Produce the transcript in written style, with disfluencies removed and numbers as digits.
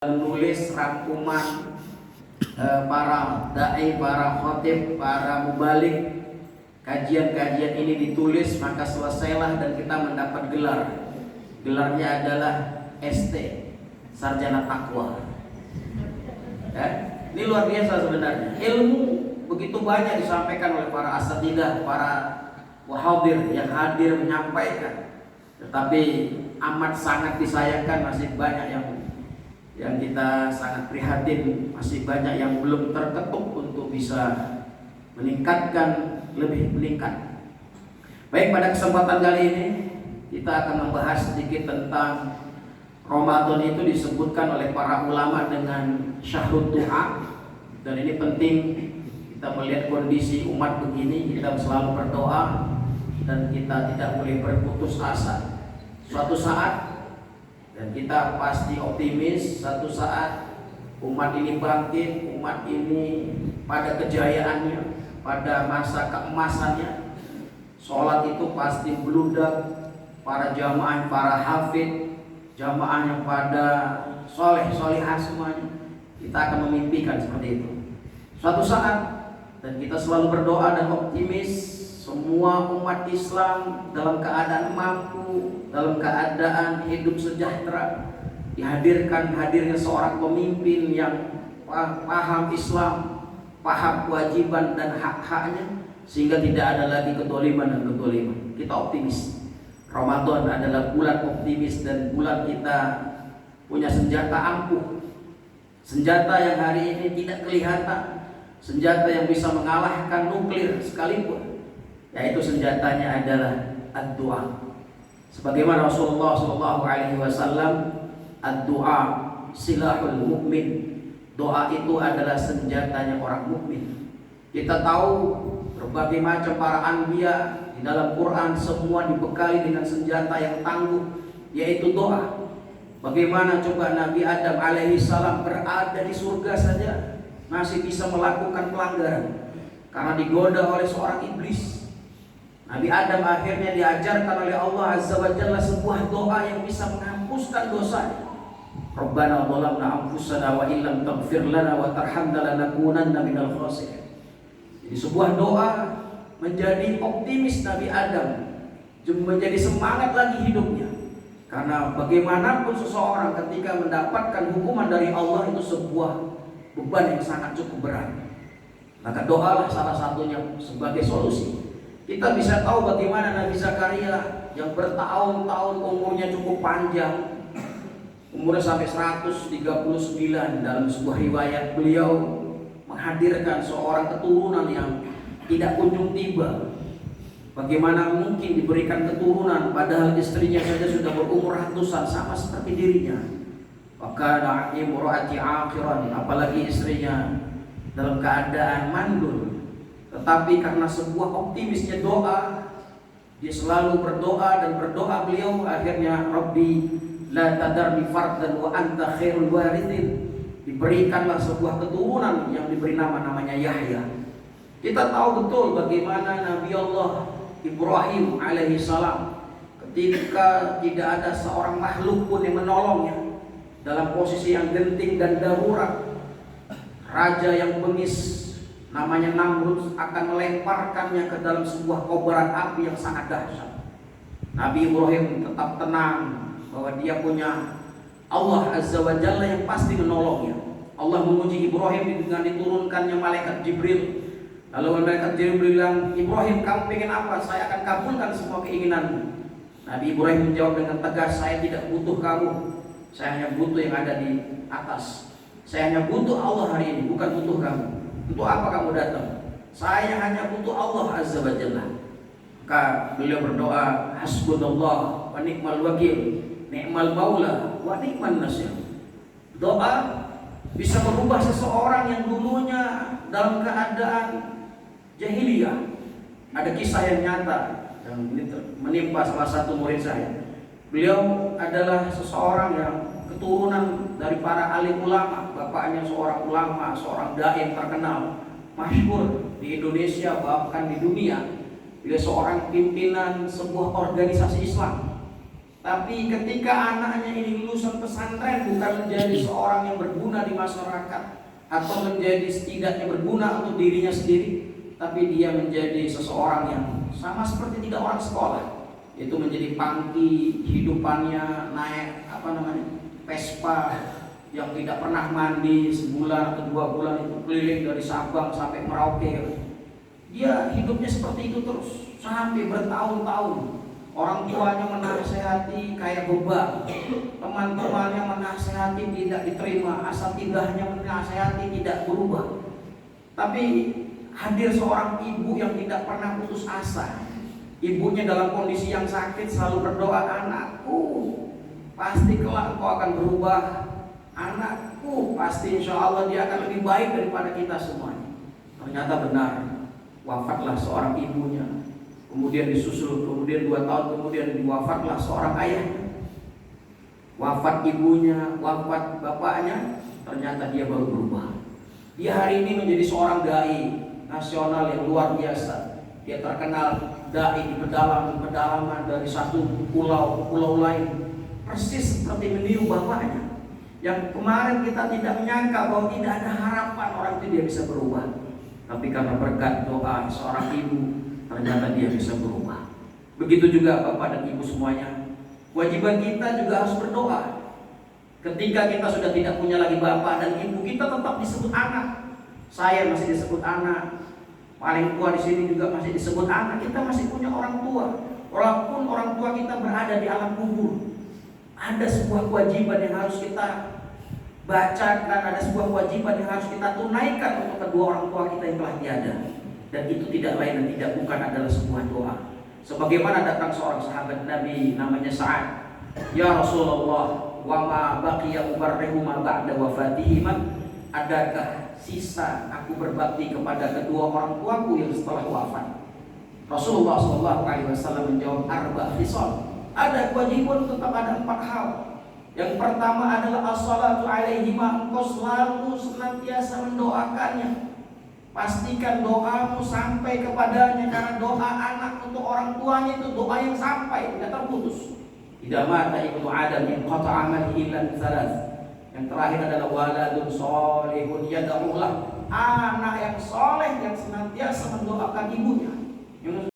menulis rangkuman para dai, para khotib, para mubalik. Kajian-kajian ini ditulis, maka selesailah dan kita mendapat gelar. Gelarnya adalah ST, Sarjana Takwa. Ya, ini luar biasa sebenarnya. Ilmu begitu banyak disampaikan oleh para asatidzah, para wahadir yang hadir menyampaikan. Tetapi amat sangat disayangkan masih banyak yang kita sangat prihatin, masih banyak yang belum terketuk untuk bisa meningkatkan, lebih meningkat. Baik, pada kesempatan kali ini kita akan membahas sedikit tentang Ramadan. Itu disebutkan oleh para ulama dengan syahrul du'a, dan ini penting kita melihat kondisi umat begini. Kita selalu berdoa dan kita tidak boleh berputus asa. Suatu saat, dan kita pasti optimis, satu saat umat ini bangkit, umat ini pada kejayaannya, pada masa keemasannya. Sholat itu pasti bludak, para jamaah, para hafid, jamaah yang pada soleh, solehah semuanya. Kita akan memimpikan seperti itu suatu saat, dan kita selalu berdoa dan optimis semua umat Islam dalam keadaan mampu, dalam keadaan hidup sejahtera, dihadirkan hadirnya seorang pemimpin yang paham Islam, paham kewajiban dan hak-haknya, sehingga tidak ada lagi kedoliman dan kedoliman. Kita optimis. Ramadan adalah bulan optimis dan bulan kita punya senjata ampuh, senjata yang hari ini tidak kelihatan, senjata yang bisa mengalahkan nuklir sekalipun, yaitu senjatanya adalah ad-du'a. Sebagaimana Rasulullah SAW, ad-du'a silahul mukmin. Doa itu adalah senjatanya orang mukmin. Kita tahu berbagai macam para anbiya di dalam Quran semua dibekali dengan senjata yang tangguh, yaitu doa. Bagaimana coba Nabi Adam alaihissalam berada di surga saja masih bisa melakukan pelanggaran karena digoda oleh seorang iblis. Nabi Adam akhirnya diajarkan oleh Allah Azza wa Jalla sebuah doa yang bisa menghapuskan dosanya. Rabbana zalamna anfusana wa illam taghfir lana wa tarhamna lanakunanna minal khasirin. Jadi sebuah doa menjadi optimis Nabi Adam, menjadi semangat lagi hidupnya. Karena bagaimanapun seseorang ketika mendapatkan hukuman dari Allah itu sebuah beban yang sangat cukup berat. Maka doalah salah satunya sebagai solusi. Kita bisa tahu bagaimana Nabi Zakaria yang bertahun-tahun umurnya cukup panjang, umurnya sampai 139. Dalam sebuah riwayat beliau menghadirkan seorang keturunan yang tidak kunjung tiba. Bagaimana mungkin diberikan keturunan padahal istrinya saja sudah berumur ratusan, sama seperti dirinya. Maka imraati akhiran, apalagi istrinya dalam keadaan mandul. Tetapi karena sebuah optimisnya doa, dia selalu berdoa dan berdoa beliau, akhirnya Rabbi la tadarni fardan wa anta khairul warithin. Diberikanlah sebuah keturunan yang diberi namanya Yahya. Kita tahu betul bagaimana Nabi Allah Ibrahim alaihissalam ketika tidak ada seorang makhluk pun yang menolongnya dalam posisi yang genting dan darurat, raja yang bengis namanya Namrud akan melemparkannya ke dalam sebuah kobaran api yang sangat dahsyat. Nabi Ibrahim tetap tenang bahwa dia punya Allah Azza wa Jalla yang pasti menolongnya. Allah menguji Ibrahim dengan diturunkannya malaikat Jibril. Lalu malaikat Jibril bilang, Ibrahim, kamu pengen apa? Saya akan kabulkan semua keinginanmu. Nabi Ibrahim menjawab dengan tegas, saya tidak butuh kamu. Saya hanya butuh yang ada di atas. Saya hanya butuh Allah hari ini, bukan butuh kamu. Untuk apa kamu datang? Saya hanya butuh Allah Azza wa Jalla. Maka beliau berdoa, hasbunallah wa ni'mal wakil, ni'mal maula wa ni'man nasir. Doa bisa merubah seseorang yang dulunya dalam keadaan jahiliyah. Ada kisah yang nyata yang menimpa salah satu murid saya. Beliau adalah seseorang yang keturunan dari para alim ulama. Bapaknya seorang ulama, seorang dai yang terkenal, masyhur di Indonesia bahkan di dunia. Beliau seorang pimpinan sebuah organisasi Islam. Tapi ketika anaknya ini lulusan pesantren, bukan menjadi seorang yang berguna di masyarakat atau menjadi setidaknya berguna untuk dirinya sendiri, tapi dia menjadi seseorang yang sama seperti tidak orang sekolah. Itu menjadi pangki, hidupannya naik Vespa yang tidak pernah mandi, sebulan atau 2 bulan itu keliling dari Sabang sampai Merauke. Dia hidupnya seperti itu terus sampai bertahun-tahun. Orang tuanya menasehati kayak beban, teman-temannya menasehati tidak diterima, asatidahnya menasehati tidak berubah. Tapi hadir seorang ibu yang tidak pernah putus asa. Ibunya dalam kondisi yang sakit selalu berdoa, anakku pasti kelak engkau akan berubah, anakku pasti insya Allah dia akan lebih baik daripada kita semuanya. Ternyata benar, wafatlah seorang ibunya. Kemudian disusul, kemudian 2 tahun kemudian wafatlah seorang ayahnya. Wafat ibunya, wafat bapaknya, ternyata dia baru berubah. Dia hari ini menjadi seorang dai nasional yang luar biasa. Dia terkenal dai di pedalaman dari satu pulau ke pulau lain. Persis seperti meniru bapaknya. Yang kemarin kita tidak menyangka bahwa tidak ada harapan orang itu dia bisa berubah. Tapi karena berkat doa seorang ibu, ternyata dia bisa berubah. Begitu juga Bapak dan Ibu semuanya. Kewajiban kita juga harus berdoa. Ketika kita sudah tidak punya lagi bapak dan ibu, kita tetap disebut anak. Saya masih disebut anak. Paling tua di sini juga masih disebut anak. Kita masih punya orang tua. Walaupun orang tua kita berada di alam kubur, ada sebuah kewajiban yang harus kita bacakan, ada sebuah kewajiban yang harus kita tunaikan untuk kedua orang tua kita yang telah tiada. Dan itu tidak lain dan tidak bukan adalah sebuah doa. Sebagaimana datang seorang sahabat Nabi namanya Sa'ad, ya Rasulullah, wa ma baqiya ubarrihu ma ba'da wafatihima, adakah sisa aku berbakti kepada kedua orang tuaku yang setelah wafat? Rasulullah SAW menjawab, arba khisal, ada kewajiban, tetap ada 4 hal. Yang pertama adalah as-salatu alaihima, engkau selalu senantiasa mendoakannya. Pastikan doamu sampai kepadanya, karena doa anak untuk orang tuanya itu doa yang sampai, tidak terputus. Idza mata ibnu Adam inqata amalihi illa thalath. Yang terakhir adalah waladun sholihun yad'u lah, anak yang soleh yang senantiasa mendoakan ibunya. Yang